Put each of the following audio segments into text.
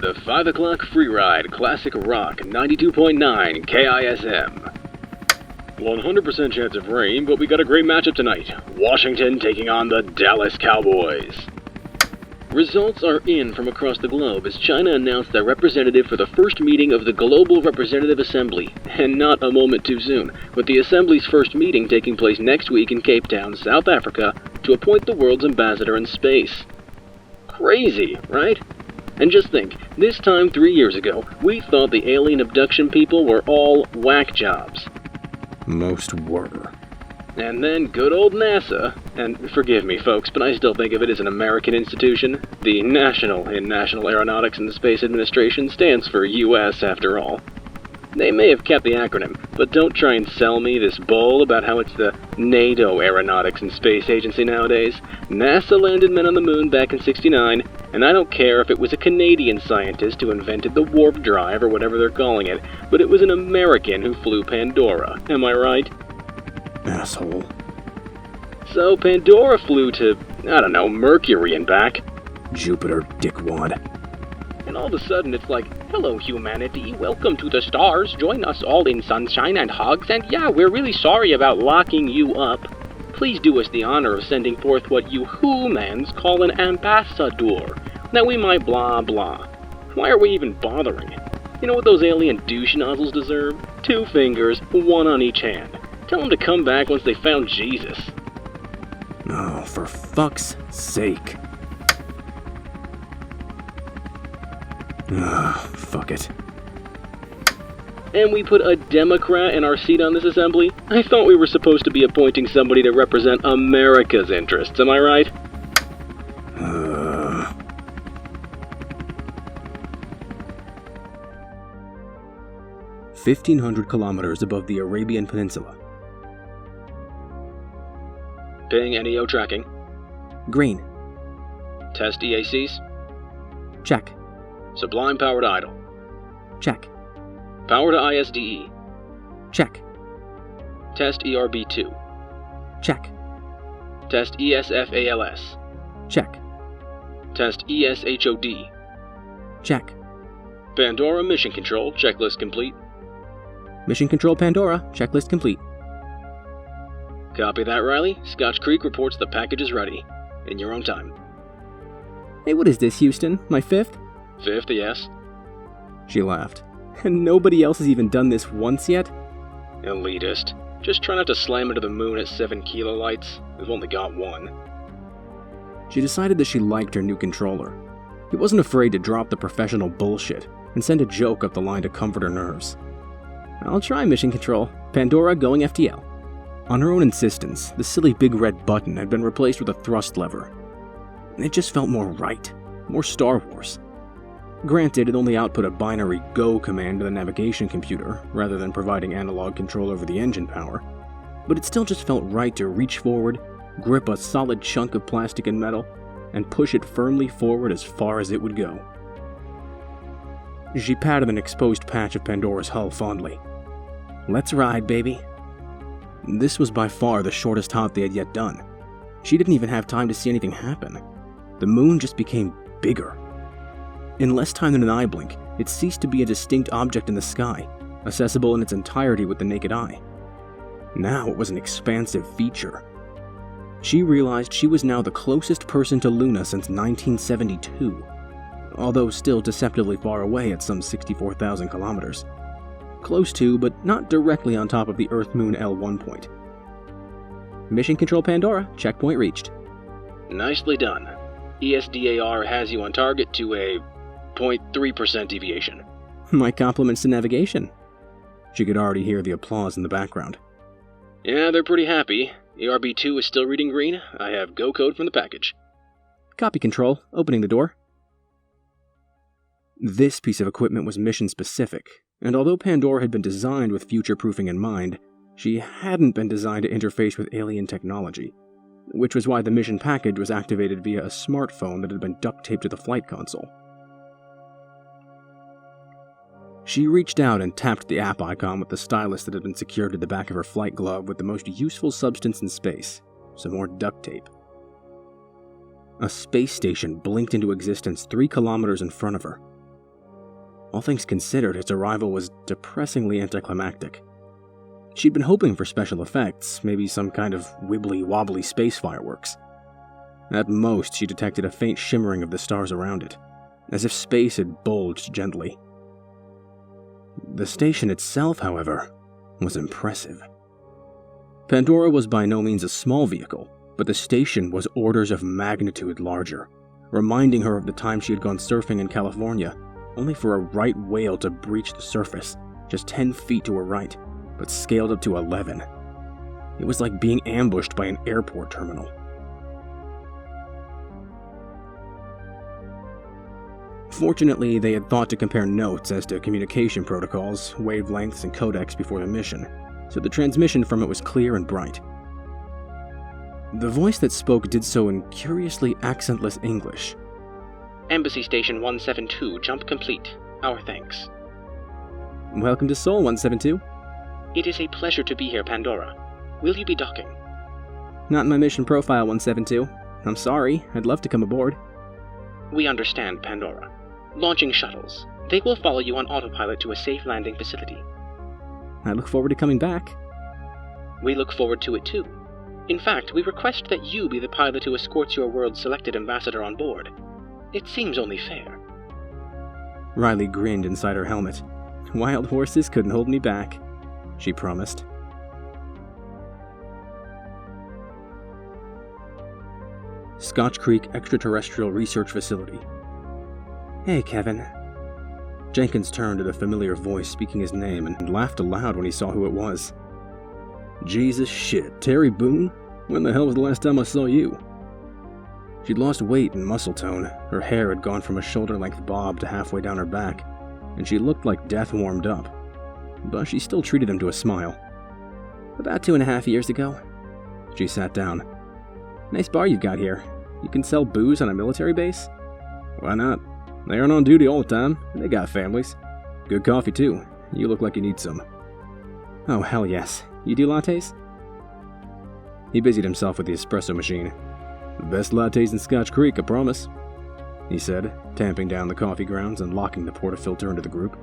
The 5 o'clock free ride, classic rock, 92.9 KISM. 100% chance of rain, but we got a great matchup tonight. Washington taking on the Dallas Cowboys. Results are in from across the globe as China announced their representative for the first meeting of the Global Representative Assembly. And not a moment too soon, with the Assembly's first meeting taking place next week in Cape Town, South Africa, to appoint the world's ambassador in space. Crazy, right? And just think, this time 3 years ago, we thought the alien abduction people were all whack jobs. Most were. And then good old NASA, and forgive me folks, but I still think of it as an American institution. The National in National Aeronautics and Space Administration stands for U.S. after all. They may have kept the acronym, but don't try and sell me this bull about how it's the NATO Aeronautics and Space Agency nowadays. NASA landed men on the moon back in '69, and I don't care if it was a Canadian scientist who invented the warp drive or whatever they're calling it, but it was an American who flew Pandora, am I right? Asshole. So Pandora flew to, I don't know, Mercury and back. Jupiter, dickwad. And all of a sudden it's like, hello humanity, welcome to the stars, join us all in sunshine and hugs, and yeah, we're really sorry about locking you up. Please do us the honor of sending forth what you humans call an ambassador, that we might blah blah. Why are we even bothering? You know what those alien douche nozzles deserve? 2 fingers, 1 on each hand. Tell them to come back once they found Jesus. Oh, for fuck's sake. Fuck it. And we put a Democrat in our seat on this assembly? I thought we were supposed to be appointing somebody to represent America's interests, am I right? 1,500 kilometers above the Arabian Peninsula. Ping NEO tracking. Green. Test EACs. Check. Sublime power to idle. Check. Power to ISDE. Check. Test ERB2. Check. Test ESFALS. Check. Test ESHOD. Check. Pandora mission control, checklist complete. Mission Control Pandora, checklist complete. Copy that, Riley. Scotch Creek reports the package is ready. In your own time. Hey, what is this, Houston? My 5th? 5th, yes. She laughed. And nobody else has even done this once yet? Elitist. Just try not to slam into the moon at 7 kilolights. We've only got 1. She decided that she liked her new controller. He wasn't afraid to drop the professional bullshit and send a joke up the line to comfort her nerves. I'll try Mission Control. Pandora going FTL. On her own insistence, the silly big red button had been replaced with a thrust lever. It just felt more right, more Star Wars. Granted, it only output a binary GO command to the navigation computer, rather than providing analog control over the engine power, but it still just felt right to reach forward, grip a solid chunk of plastic and metal, and push it firmly forward as far as it would go. She patted an exposed patch of Pandora's hull fondly. Let's ride, baby. This was by far the shortest hop they had yet done. She didn't even have time to see anything happen. The moon just became bigger. In less time than an eye blink, it ceased to be a distinct object in the sky, accessible in its entirety with the naked eye. Now it was an expansive feature. She realized she was now the closest person to Luna since 1972, although still deceptively far away at some 64,000 kilometers. Close to, but not directly on top of the Earth-Moon L1 point. Mission Control Pandora, checkpoint reached. Nicely done. ESDAR has you on target to a 0.3% deviation. My compliments to navigation. She could already hear the applause in the background. Yeah, they're pretty happy. ERB2 is still reading green. I have go code from the package. Copy Control, opening the door. This piece of equipment was mission-specific, and although Pandora had been designed with future-proofing in mind, she hadn't been designed to interface with alien technology, which was why the mission package was activated via a smartphone that had been duct-taped to the flight console. She reached out and tapped the app icon with the stylus that had been secured to the back of her flight glove with the most useful substance in space, some more duct tape. A space station blinked into existence 3 kilometers in front of her. All things considered, its arrival was depressingly anticlimactic. She'd been hoping for special effects, maybe some kind of wibbly-wobbly space fireworks. At most, she detected a faint shimmering of the stars around it, as if space had bulged gently. The station itself, however, was impressive. Pandora was by no means a small vehicle, but the station was orders of magnitude larger, reminding her of the time she had gone surfing in California, only for a right whale to breach the surface, just 10 feet to her right, but scaled up to 11. It was like being ambushed by an airport terminal. Fortunately, they had thought to compare notes as to communication protocols, wavelengths, and codecs before the mission, so the transmission from it was clear and bright. The voice that spoke did so in curiously accentless English. Embassy Station 172, jump complete. Our thanks. Welcome to Sol 172. It is a pleasure to be here, Pandora. Will you be docking? Not in my mission profile, 172. I'm sorry, I'd love to come aboard. We understand, Pandora. Launching shuttles. They will follow you on autopilot to a safe landing facility. I look forward to coming back. We look forward to it too. In fact, we request that you be the pilot who escorts your world's selected ambassador on board. It seems only fair. Riley grinned inside her helmet. Wild horses couldn't hold me back, she promised. Scotch Creek Extraterrestrial Research Facility. Hey, Kevin. Jenkins turned to the familiar voice speaking his name and laughed aloud when he saw who it was. Jesus shit, Terry Boone? When the hell was the last time I saw you? She'd lost weight and muscle tone, her hair had gone from a shoulder-length bob to halfway down her back, and she looked like death warmed up. But she still treated him to a smile. About 2.5 years ago. She sat down. Nice bar you've got here. You can sell booze on a military base? Why not? They aren't on duty all the time, and they got families. Good coffee too. You look like you need some. Oh, hell yes. You do lattes? He busied himself with the espresso machine. The best lattes in Scotch Creek, I promise, he said, tamping down the coffee grounds and locking the portafilter into the group.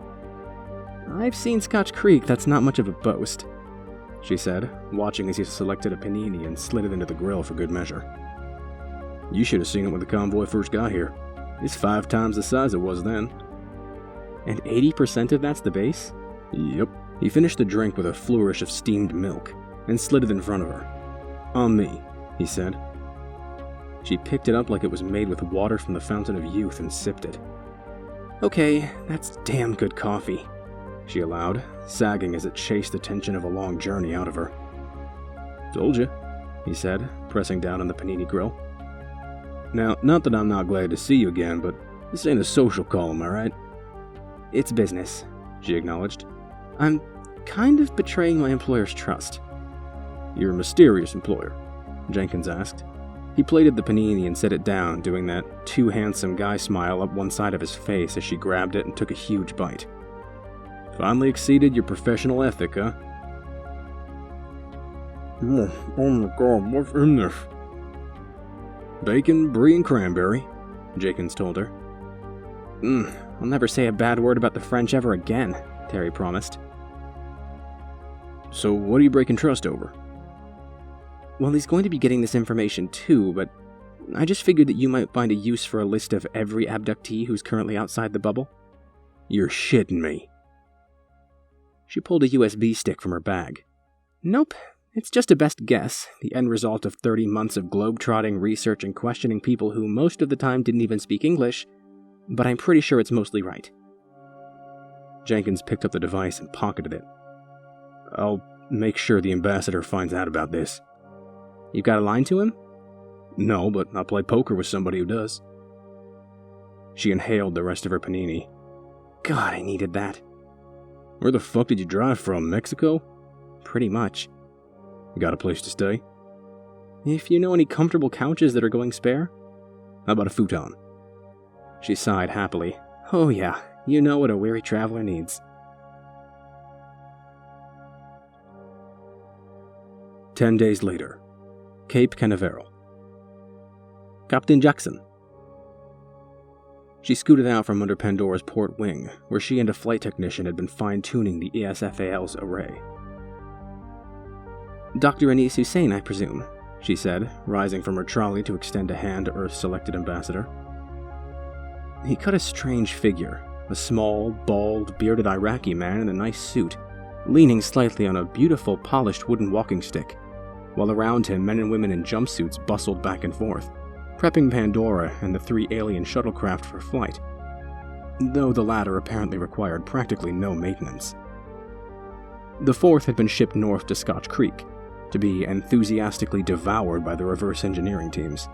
I've seen Scotch Creek, that's not much of a boast, she said, watching as he selected a panini and slid it into the grill for good measure. You should have seen it when the convoy first got here. It's 5 times the size it was then. And 80% of that's the base? Yep. He finished the drink with a flourish of steamed milk and slid it in front of her. On me, he said. She picked it up like it was made with water from the fountain of youth and sipped it. Okay, that's damn good coffee, she allowed, sagging as it chased the tension of a long journey out of her. Told you, he said, pressing down on the panini grill. Now, not that I'm not glad to see you again, but this ain't a social call, am I right? It's business, she acknowledged. I'm kind of betraying my employer's trust. You're a mysterious employer, Jenkins asked. He plated the panini and set it down, doing that too handsome guy smile up one side of his face as she grabbed it and took a huge bite. Finally exceeded your professional ethic, huh? Oh my god, what's in this? Bacon, brie, and cranberry, Jenkins told her. I'll never say a bad word about the French ever again, Terry promised. So what are you breaking trust over? Well, he's going to be getting this information too, but I just figured that you might find a use for a list of every abductee who's currently outside the bubble. You're shitting me. She pulled a USB stick from her bag. Nope, it's just a best guess, the end result of 30 months of globe-trotting research and questioning people who most of the time didn't even speak English, but I'm pretty sure it's mostly right. Jenkins picked up the device and pocketed it. I'll make sure the ambassador finds out about this. You got a line to him? No, but I'll play poker with somebody who does. She inhaled the rest of her panini. God, I needed that. Where the fuck did you drive from, Mexico? Pretty much. Got a place to stay? If you know any comfortable couches that are going spare? How about a futon? She sighed happily. Oh yeah, you know what a weary traveler needs. 10 days later. Cape Canaveral. Captain Jackson. She scooted out from under Pandora's port wing, where she and a flight technician had been fine-tuning the ESFAL's array. Dr. Anis Hussein, I presume, she said, rising from her trolley to extend a hand to Earth's selected ambassador. He cut a strange figure, a small, bald, bearded Iraqi man in a nice suit, leaning slightly on a beautiful, polished wooden walking stick, while around him men and women in jumpsuits bustled back and forth, prepping Pandora and the 3 alien shuttlecraft for flight, though the latter apparently required practically no maintenance. The 4th had been shipped north to Scotch Creek, to be enthusiastically devoured by the reverse engineering teams.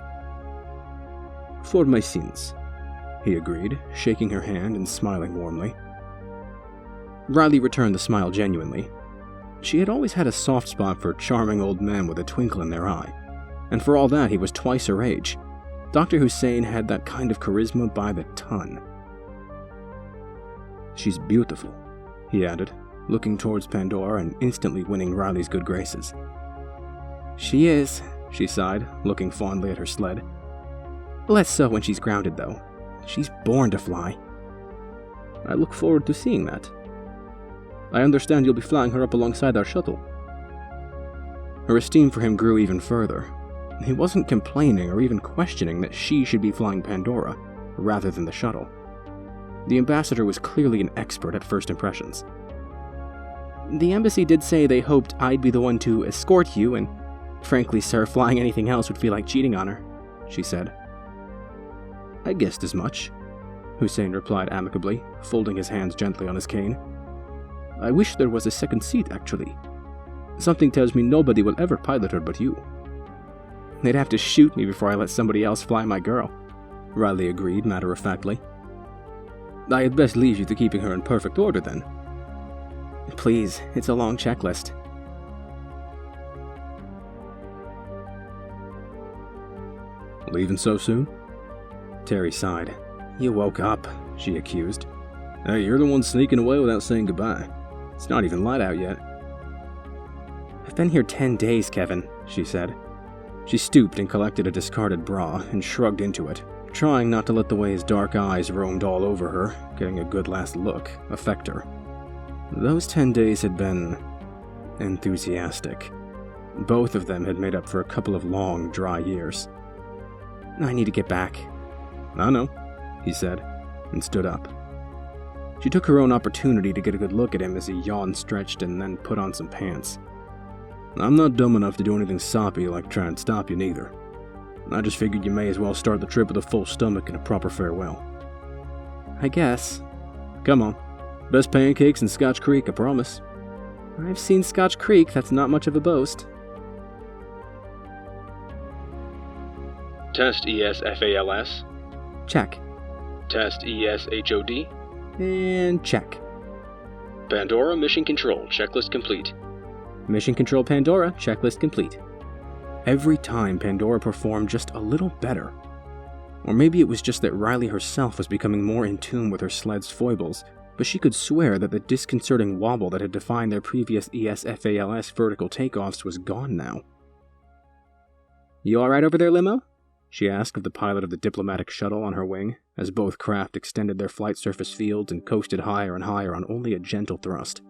For my sins, he agreed, shaking her hand and smiling warmly. Riley returned the smile genuinely. She had always had a soft spot for charming old men with a twinkle in their eye, and for all that he was twice her age, Dr. Hussein had that kind of charisma by the ton. She's beautiful, he added, looking towards Pandora and instantly winning Riley's good graces. She is, she sighed, looking fondly at her sled. Less so when she's grounded, though. She's born to fly. I look forward to seeing that. I understand you'll be flying her up alongside our shuttle. Her esteem for him grew even further. He wasn't complaining or even questioning that she should be flying Pandora, rather than the shuttle. The ambassador was clearly an expert at first impressions. The embassy did say they hoped I'd be the one to escort you, and frankly, sir, flying anything else would feel like cheating on her, she said. I guessed as much, Hussein replied amicably, folding his hands gently on his cane. I wish there was a second seat, actually. Something tells me nobody will ever pilot her but you. They'd have to shoot me before I let somebody else fly my girl, Riley agreed matter-of-factly. I had best leave you to keeping her in perfect order, then. Please, it's a long checklist. Leaving so soon? Terry sighed. You woke up, she accused. Hey, you're the one sneaking away without saying goodbye. It's not even light out yet. I've been here 10 days, Kevin, she said. She stooped and collected a discarded bra and shrugged into it, trying not to let the way his dark eyes roamed all over her, getting a good last look, affect her. Those 10 days had been enthusiastic. Both of them had made up for a couple of long, dry years. I need to get back. I know, he said, and stood up. She took her own opportunity to get a good look at him as he yawned, stretched, and then put on some pants. I'm not dumb enough to do anything soppy like try and stop you, neither. I just figured you may as well start the trip with a full stomach and a proper farewell. I guess. Come on. Best pancakes in Scotch Creek, I promise. I've seen Scotch Creek, that's not much of a boast. Test ESFALS. Check. Test ESHOD. And check. Pandora Mission Control, checklist complete. Mission Control Pandora, checklist complete. Every time Pandora performed just a little better. Or maybe it was just that Riley herself was becoming more in tune with her sled's foibles, but she could swear that the disconcerting wobble that had defined their previous ESFALS vertical takeoffs was gone now. You alright over there, Limo? She asked of the pilot of the diplomatic shuttle on her wing, as both craft extended their flight surface fields and coasted higher and higher on only a gentle thrust.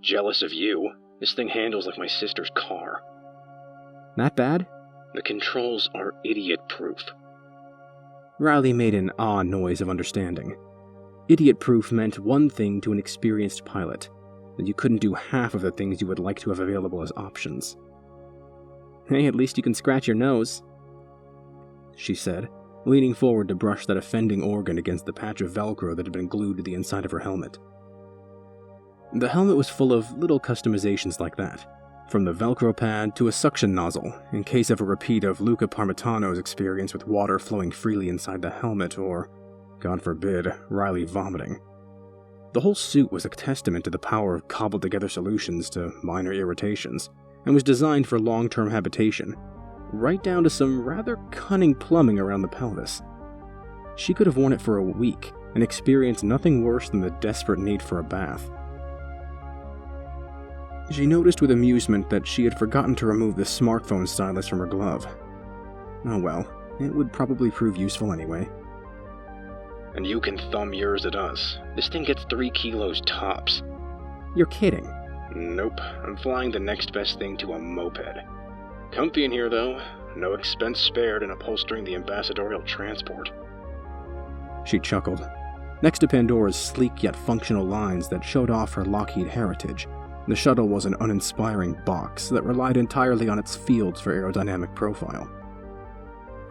Jealous of you. This thing handles like my sister's car. That bad? The controls are idiot-proof. Riley made an ah noise of understanding. Idiot-proof meant one thing to an experienced pilot, that you couldn't do half of the things you would like to have available as options. Hey, at least you can scratch your nose, she said, leaning forward to brush that offending organ against the patch of Velcro that had been glued to the inside of her helmet. The helmet was full of little customizations like that, from the Velcro pad to a suction nozzle, in case of a repeat of Luca Parmitano's experience with water flowing freely inside the helmet or, God forbid, Riley vomiting. The whole suit was a testament to the power of cobbled-together solutions to minor irritations, and was designed for long-term habitation, right down to some rather cunning plumbing around the pelvis. She could have worn it for a week and experienced nothing worse than the desperate need for a bath. She noticed with amusement that she had forgotten to remove the smartphone stylus from her glove. Oh well, it would probably prove useful anyway. And you can thumb yours at us. This thing gets 3 kilos tops. You're kidding. Nope, I'm flying the next best thing to a moped. Comfy in here, though. No expense spared in upholstering the ambassadorial transport. She chuckled. Next to Pandora's sleek yet functional lines that showed off her Lockheed heritage, the shuttle was an uninspiring box that relied entirely on its fields for aerodynamic profile.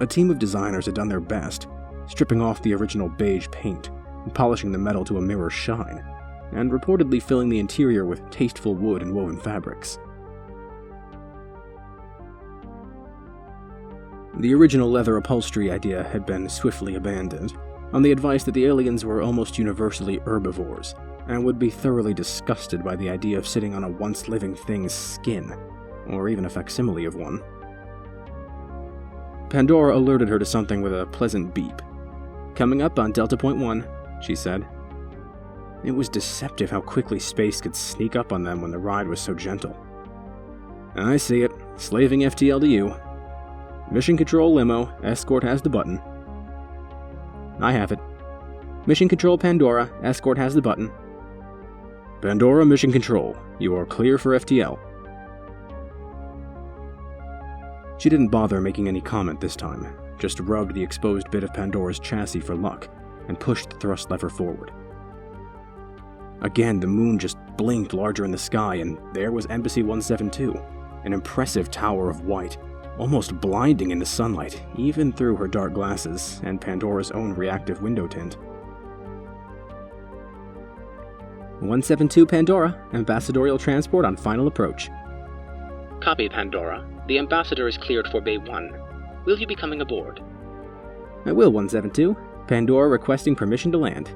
A team of designers had done their best, stripping off the original beige paint and polishing the metal to a mirror shine, and reportedly filling the interior with tasteful wood and woven fabrics. The original leather upholstery idea had been swiftly abandoned, on the advice that the aliens were almost universally herbivores, and would be thoroughly disgusted by the idea of sitting on a once-living thing's skin, or even a facsimile of one. Pandora alerted her to something with a pleasant beep. "Coming up on Delta Point 1, she said. It was deceptive how quickly space could sneak up on them when the ride was so gentle. "I see it. Slaving FTL to you. Mission Control Limo, escort has the button." "I have it. Mission Control Pandora, escort has the button." "Pandora, Mission Control, you are clear for FTL." She didn't bother making any comment this time, just rubbed the exposed bit of Pandora's chassis for luck, and pushed the thrust lever forward. Again, the moon just blinked larger in the sky, and there was Embassy 172, an impressive tower of white, almost blinding in the sunlight, even through her dark glasses and Pandora's own reactive window tint. 172 Pandora, ambassadorial transport on final approach. Copy, Pandora. The ambassador is cleared for Bay 1. Will you be coming aboard? I will, 172. Pandora requesting permission to land.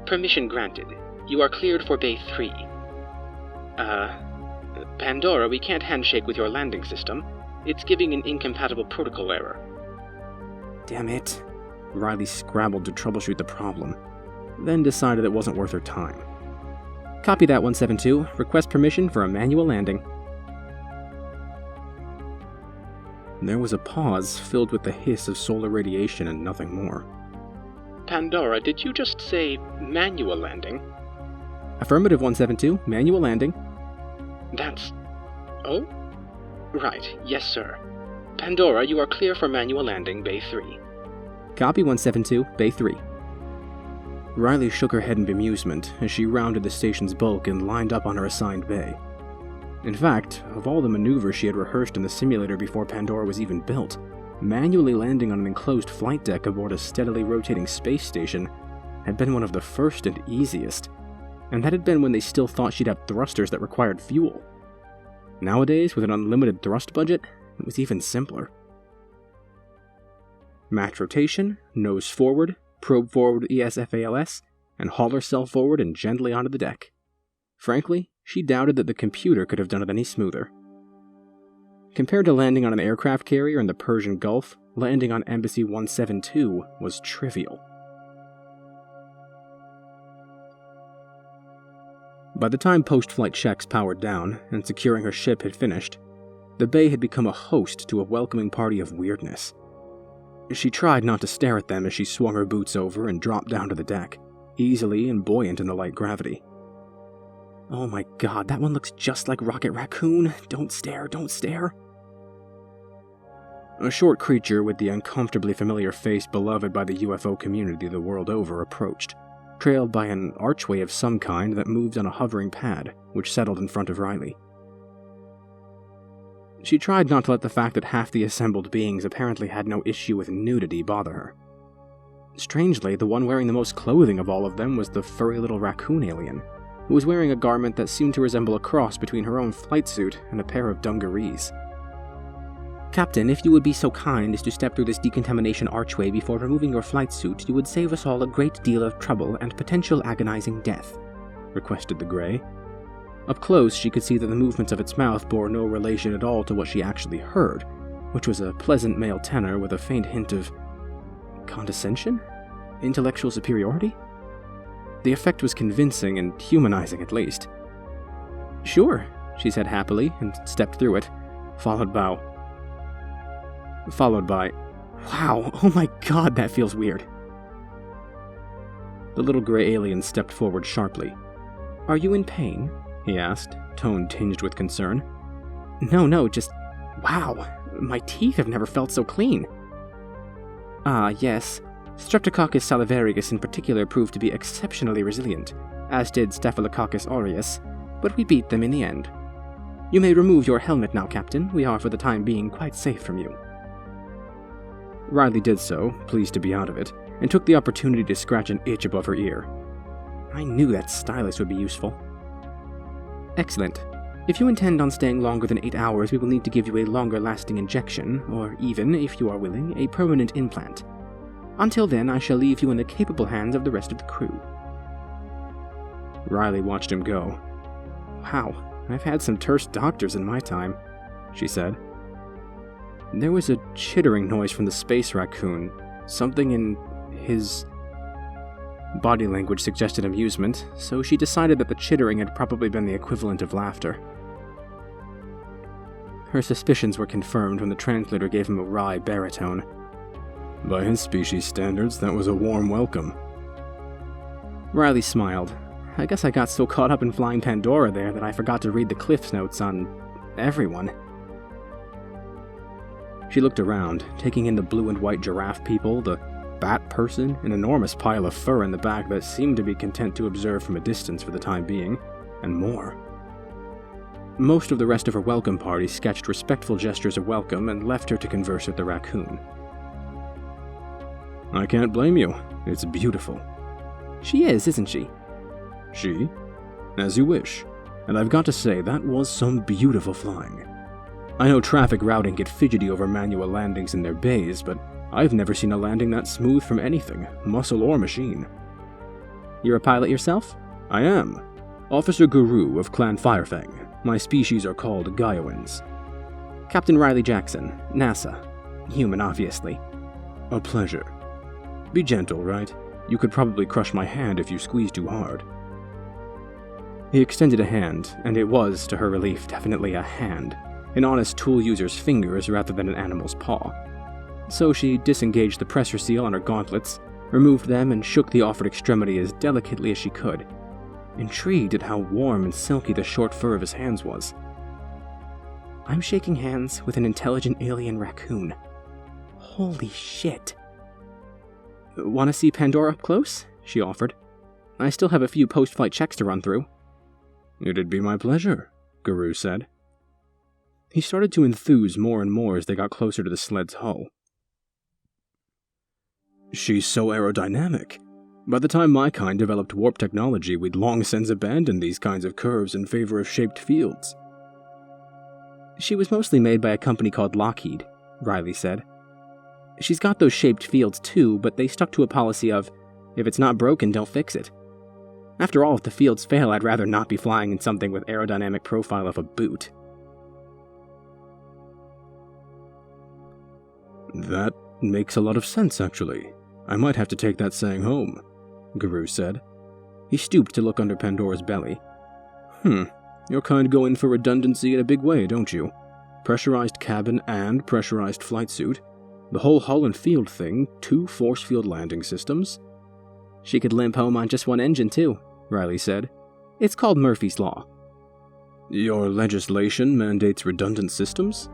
Permission granted. You are cleared for Bay 3. Pandora, we can't handshake with your landing system. It's giving an incompatible protocol error. Damn it. Riley scrabbled to troubleshoot the problem, then decided it wasn't worth her time. Copy that, 172. Request permission for a manual landing. There was a pause filled with the hiss of solar radiation and nothing more. Pandora, did you just say manual landing? Affirmative, 172. Manual landing. That's... Oh? Right, yes, sir. Pandora, you are clear for manual landing, Bay 3. Copy, 172. Bay 3. Riley shook her head in bemusement as she rounded the station's bulk and lined up on her assigned bay. In fact, of all the maneuvers she had rehearsed in the simulator before Pandora was even built, manually landing on an enclosed flight deck aboard a steadily rotating space station had been one of the first and easiest, and that had been when they still thought she'd have thrusters that required fuel. Nowadays, with an unlimited thrust budget, it was even simpler. Match rotation, nose forward, probe forward ESFALS, and haul herself forward and gently onto the deck. Frankly, she doubted that the computer could have done it any smoother. Compared to landing on an aircraft carrier in the Persian Gulf, landing on Embassy 172 was trivial. By the time post-flight checks powered down and securing her ship had finished, the bay had become a host to a welcoming party of weirdness. She tried not to stare at them as she swung her boots over and dropped down to the deck, easily and buoyant in the light gravity. Oh my god, that one looks just like Rocket Raccoon. Don't stare, don't stare. A short creature with the uncomfortably familiar face beloved by the UFO community the world over approached, trailed by an archway of some kind that moved on a hovering pad, which settled in front of Riley. She tried not to let the fact that half the assembled beings apparently had no issue with nudity bother her. Strangely, the one wearing the most clothing of all of them was the furry little raccoon alien, who was wearing a garment that seemed to resemble a cross between her own flight suit and a pair of dungarees. Captain, if you would be so kind as to step through this decontamination archway before removing your flight suit, you would save us all a great deal of trouble and potential agonizing death, requested the Grey. Up close, she could see that the movements of its mouth bore no relation at all to what she actually heard, which was a pleasant male tenor with a faint hint of condescension? Intellectual superiority? The effect was convincing and humanizing at least. Sure, she said happily and stepped through it, followed by followed by, "Wow, oh my god, that feels weird." The little gray alien stepped forward sharply. "Are you in pain?" he asked, tone tinged with concern. No, just, wow, my teeth have never felt so clean." "Ah, yes. Streptococcus salivarius in particular proved to be exceptionally resilient, as did Staphylococcus aureus, but we beat them in the end. You may remove your helmet now, Captain. We are for the time being quite safe from you." Riley did so, pleased to be out of it, and took the opportunity to scratch an itch above her ear. I knew that stylus would be useful. "Excellent. If you intend on staying longer than 8 hours, we will need to give you a longer-lasting injection, or even, if you are willing, a permanent implant. Until then, I shall leave you in the capable hands of the rest of the crew." Riley watched him go. "Wow, I've had some terse doctors in my time," she said. There was a chittering noise from the space raccoon. Something in his body language suggested amusement, so she decided that the chittering had probably been the equivalent of laughter. Her suspicions were confirmed when the translator gave him a wry baritone. "By his species standards, that was a warm welcome." Riley smiled. "I guess I got so caught up in flying Pandora there that I forgot to read the Cliff's Notes on everyone." She looked around, taking in the blue and white giraffe people, the bat person, an enormous pile of fur in the back that seemed to be content to observe from a distance for the time being, and more. Most of the rest of her welcome party sketched respectful gestures of welcome and left her to converse with the raccoon. "I can't blame you. It's beautiful." "She is, isn't she?" "She? As you wish. And I've got to say, that was some beautiful flying. I know traffic routing get fidgety over manual landings in their bays, but I've never seen a landing that smooth from anything, muscle or machine." "You're a pilot yourself?" "I am. Officer Guru of Clan Firefang. My species are called Gaiowans." "Captain Riley Jackson, NASA. Human, obviously." "A pleasure. Be gentle, right? You could probably crush my hand if you squeeze too hard." He extended a hand, and it was, to her relief, definitely a hand, an honest tool user's fingers rather than an animal's paw. So she disengaged the pressure seal on her gauntlets, removed them, and shook the offered extremity as delicately as she could, intrigued at how warm and silky the short fur of his hands was. I'm shaking hands with an intelligent alien raccoon. Holy shit. "Want to see Pandora up close?" she offered. "I still have a few post-flight checks to run through." "It'd be my pleasure," Guru said. He started to enthuse more and more as they got closer to the sled's hull. "She's so aerodynamic. By the time my kind developed warp technology, we'd long since abandoned these kinds of curves in favor of shaped fields." "She was mostly made by a company called Lockheed," Riley said. "She's got those shaped fields too, but they stuck to a policy of, if it's not broken, don't fix it. After all, if the fields fail, I'd rather not be flying in something with aerodynamic profile of a boot." "That makes a lot of sense, actually. I might have to take that saying home," Guru said. He stooped to look under Pandora's belly. Your kind go in for redundancy in a big way, don't you? Pressurized cabin and pressurized flight suit. The whole hull and field thing, 2 force field landing systems." "She could limp home on just one engine, too," Riley said. "It's called Murphy's Law." "Your legislation mandates redundant systems?"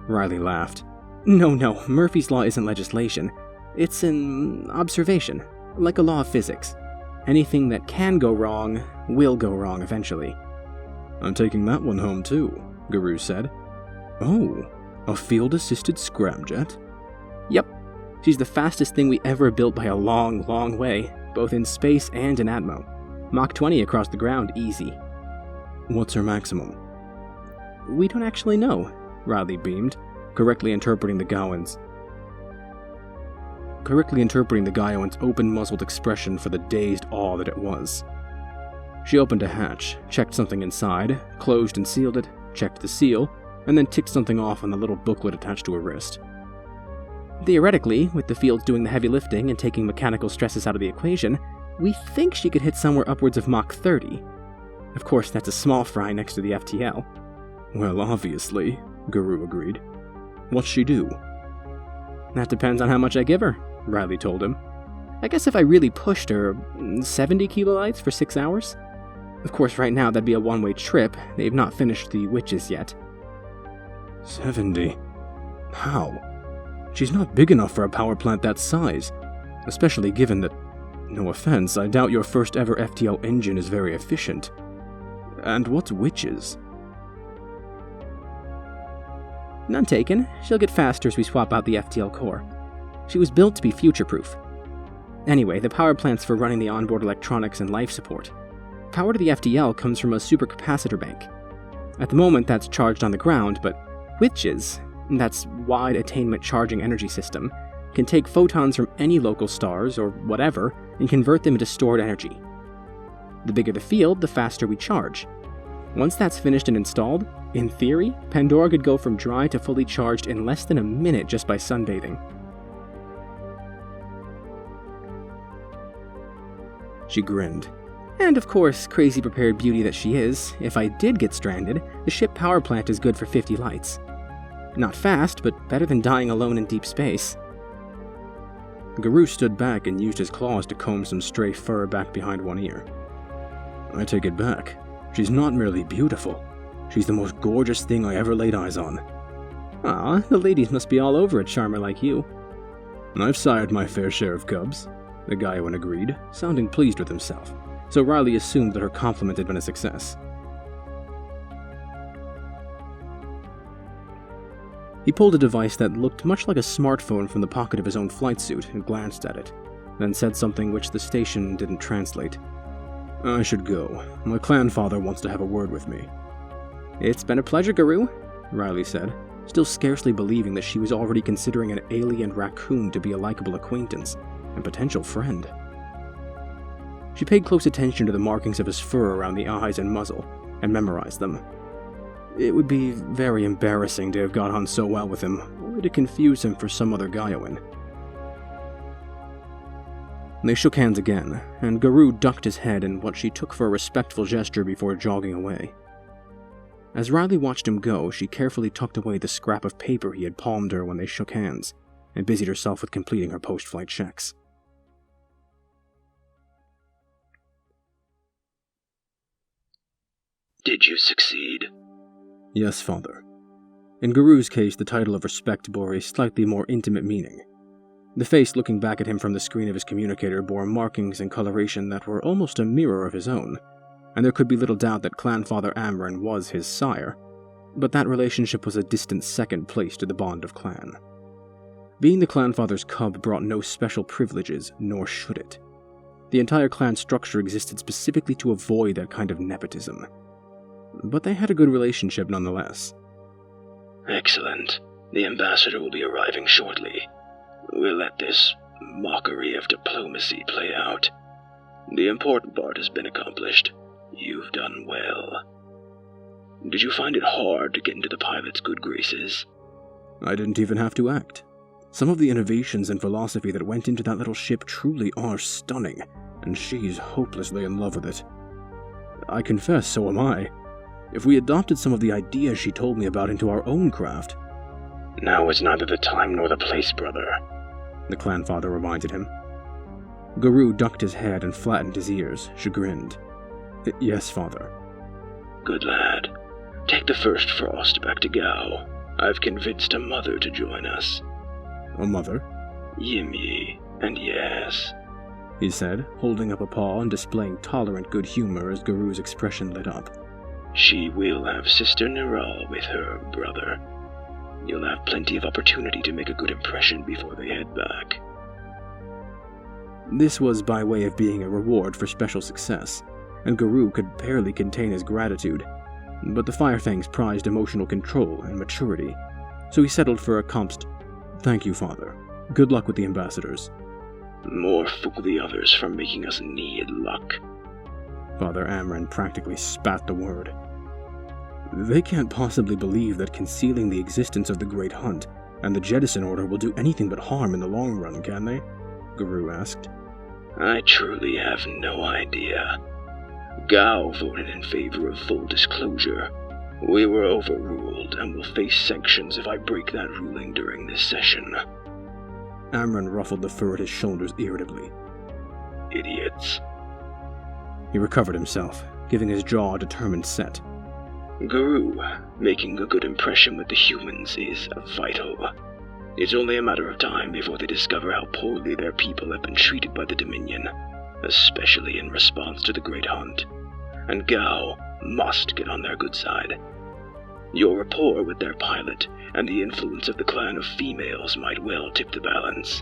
Riley laughed. No, Murphy's Law isn't legislation. It's an observation, like a law of physics. Anything that can go wrong will go wrong eventually." "I'm taking that one home too," Guru said. "Oh, a field-assisted scramjet?" "Yep. She's the fastest thing we ever built by a long, long way, both in space and in Atmo. Mach 20 across the ground, easy." "What's her maximum?" "We don't actually know," Riley beamed, correctly interpreting the Gaiowans' open-muzzled expression for the dazed awe that it was. She opened a hatch, checked something inside, closed and sealed it, checked the seal, and then ticked something off on the little booklet attached to her wrist. "Theoretically, with the fields doing the heavy lifting and taking mechanical stresses out of the equation, we think she could hit somewhere upwards of Mach 30. Of course, that's a small fry next to the FTL." "Well, obviously," Guru agreed. "What's she do?" That depends on how much I give her, Riley told him. I guess if I really pushed her, 70 kilolights for 6 hours? Of course, right now that'd be a one-way trip. They've not finished the witches yet. 70? How? She's not big enough for a power plant that size, especially given that, no offense, I doubt your first ever FTL engine is very efficient. And what's witches? None taken. She'll get faster as we swap out the FTL core. She was built to be future-proof. Anyway, the power plant's for running the onboard electronics and life support. Power to the FTL comes from a supercapacitor bank. At the moment, that's charged on the ground, but witches, that's wide attainment charging energy system, can take photons from any local stars or whatever and convert them into stored energy. The bigger the field, the faster we charge. Once that's finished and installed, in theory, Pandora could go from dry to fully charged in less than a minute just by sunbathing. She grinned. And of course, crazy prepared beauty that she is, if I did get stranded, the ship power plant is good for 50 lights. Not fast, but better than dying alone in deep space. Guru stood back and used his claws to comb some stray fur back behind one ear. I take it back. She's not merely beautiful. She's the most gorgeous thing I ever laid eyes on. Ah, the ladies must be all over a charmer like you. I've sired my fair share of cubs, the Gaiawan agreed, sounding pleased with himself, so Riley assumed that her compliment had been a success. He pulled a device that looked much like a smartphone from the pocket of his own flight suit and glanced at it, then said something which the station didn't translate. I should go. My clan father wants to have a word with me. It's been a pleasure, Guru, Riley said, still scarcely believing that she was already considering an alien raccoon to be a likable acquaintance and potential friend. She paid close attention to the markings of his fur around the eyes and muzzle, and memorized them. It would be very embarrassing to have got on so well with him, or to confuse him for some other Gaiawan. They shook hands again, and Guru ducked his head in what she took for a respectful gesture before jogging away. As Riley watched him go, she carefully tucked away the scrap of paper he had palmed her when they shook hands, and busied herself with completing her post-flight checks. Did you succeed? Yes, Father. In Guru's case, the title of respect bore a slightly more intimate meaning. The face looking back at him from the screen of his communicator bore markings and coloration that were almost a mirror of his own, and there could be little doubt that Clan Father Amren was his sire, but that relationship was a distant second place to the bond of clan. Being the Clan Father's cub brought no special privileges, nor should it. The entire clan structure existed specifically to avoid that kind of nepotism. But they had a good relationship nonetheless. Excellent. The ambassador will be arriving shortly. We'll let this mockery of diplomacy play out. The important part has been accomplished. You've done well. Did you find it hard to get into the pilot's good graces? I didn't even have to act. Some of the innovations and philosophy that went into that little ship truly are stunning, and she's hopelessly in love with it. I confess, so am I. If we adopted some of the ideas she told me about into our own craft... Now is neither the time nor the place, brother, the Clan Father reminded him. Guru ducked his head and flattened his ears, chagrined. Yes, Father. Good lad. Take the first frost back to Gao. I've convinced a mother to join us. A mother? Yimyi, and yes, he said, holding up a paw and displaying tolerant good humor as Guru's expression lit up. She will have Sister Niral with her, brother. You'll have plenty of opportunity to make a good impression before they head back. This was by way of being a reward for special success, and Guru could barely contain his gratitude, but the Firefangs prized emotional control and maturity, so he settled for a comst, "Thank you, Father. Good luck with the ambassadors." More fool the others for making us need luck. Father Amren practically spat the word. They can't possibly believe that concealing the existence of the Great Hunt and the Jettison Order will do anything but harm in the long run, can they? Guru asked. I truly have no idea. Gao voted in favor of full disclosure. We were overruled and will face sanctions if I break that ruling during this session. Amron ruffled the fur at his shoulders irritably. Idiots. He recovered himself, giving his jaw a determined set. Guru, making a good impression with the humans is vital. It's only a matter of time before they discover how poorly their people have been treated by the Dominion, especially in response to the Great Hunt. And Gao must get on their good side. Your rapport with their pilot and the influence of the clan of females might well tip the balance.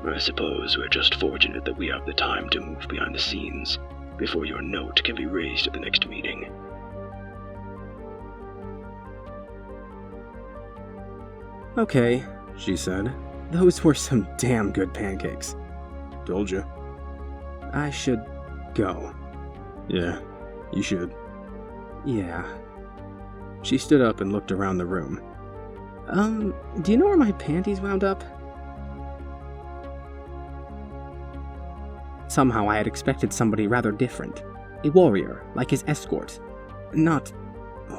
I suppose we're just fortunate that we have the time to move behind the scenes before your note can be raised at the next meeting. Okay, she said. Those were some damn good pancakes. Told you. I should go. Yeah, you should. Yeah. She stood up and looked around the room. Do you know where my panties wound up? Somehow I had expected somebody rather different. A warrior, like his escort. Not,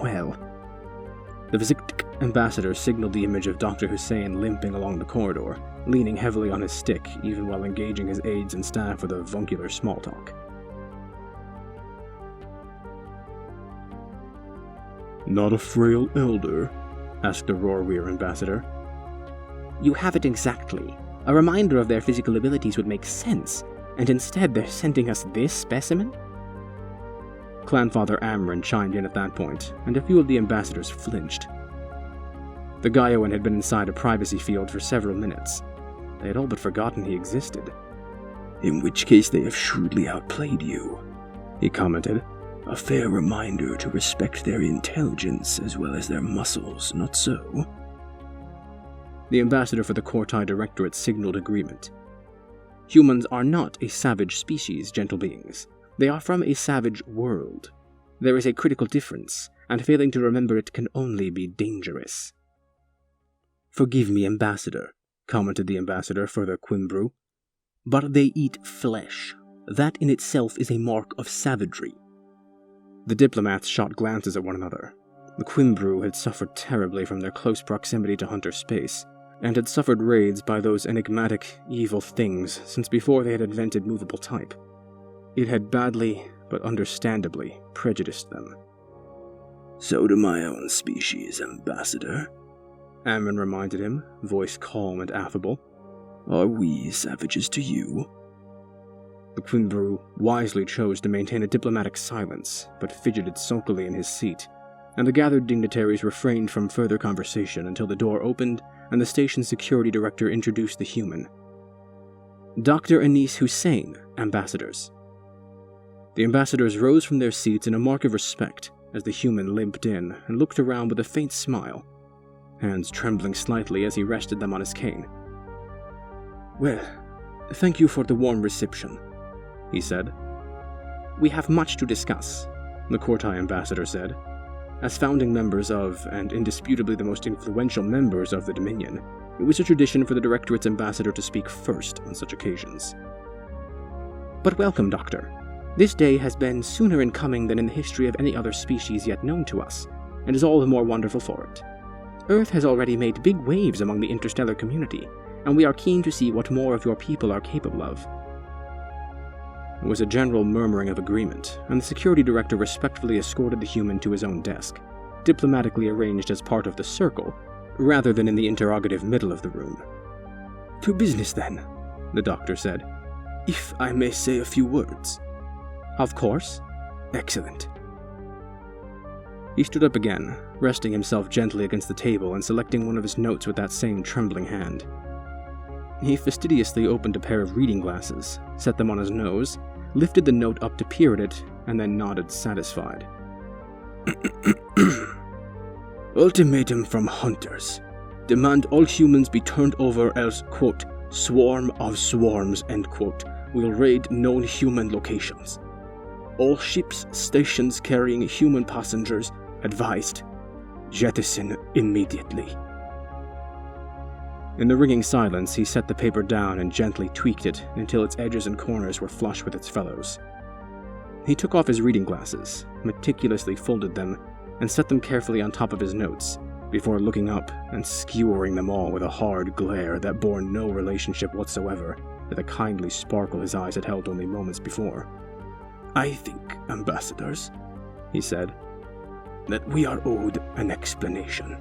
well... The Vizic ambassador signaled the image of Dr. Hussein limping along the corridor, leaning heavily on his stick, even while engaging his aides and staff with avuncular small talk. Not a frail elder? Asked the Rorweir ambassador. You have it exactly. A reminder of their physical abilities would make sense, and instead they're sending us this specimen? Clanfather Amron chimed in at that point, and a few of the ambassadors flinched. The Gaiawan had been inside a privacy field for several minutes. They had all but forgotten he existed. In which case they have shrewdly outplayed you, he commented. A fair reminder to respect their intelligence as well as their muscles, not so? The ambassador for the Kortai Directorate signaled agreement. Humans are not a savage species, gentle beings. They are from a savage world. There is a critical difference, and failing to remember it can only be dangerous. Forgive me, Ambassador, commented the ambassador for the Quimbru, but they eat flesh. That in itself is a mark of savagery. The diplomats shot glances at one another. The Quimbru had suffered terribly from their close proximity to Hunter space, and had suffered raids by those enigmatic, evil things since before they had invented movable type. It had badly, but understandably, prejudiced them. So do my own species, Ambassador, Amron reminded him, voice calm and affable. Are we savages to you? The Quimbru wisely chose to maintain a diplomatic silence, but fidgeted sulkily in his seat, and the gathered dignitaries refrained from further conversation until the door opened and the station's security director introduced the human. Dr. Anis Hussein, ambassadors. The ambassadors rose from their seats in a mark of respect as the human limped in and looked around with a faint smile, hands trembling slightly as he rested them on his cane. Well, thank you for the warm reception, he said. We have much to discuss, the Kortai ambassador said. As founding members of, and indisputably the most influential members of the Dominion, it was a tradition for the Directorate's ambassador to speak first on such occasions. But welcome, Doctor. This day has been sooner in coming than in the history of any other species yet known to us, and is all the more wonderful for it. Earth has already made big waves among the interstellar community, and we are keen to see what more of your people are capable of. There was a general murmuring of agreement, and the security director respectfully escorted the human to his own desk, diplomatically arranged as part of the circle, rather than in the interrogative middle of the room. To business then, the doctor said. If I may say a few words. Of course. Excellent. He stood up again, resting himself gently against the table and selecting one of his notes with that same trembling hand. He fastidiously opened a pair of reading glasses, set them on his nose, lifted the note up to peer at it, and then nodded satisfied. Ultimatum from hunters. Demand all humans be turned over else, quote, swarm of swarms, end quote, will raid known human locations. All ships, stations carrying human passengers, advised, jettison immediately. In the ringing silence, he set the paper down and gently tweaked it until its edges and corners were flush with its fellows. He took off his reading glasses, meticulously folded them, and set them carefully on top of his notes, before looking up and skewering them all with a hard glare that bore no relationship whatsoever to the kindly sparkle his eyes had held only moments before. I think, ambassadors, he said, that we are owed an explanation.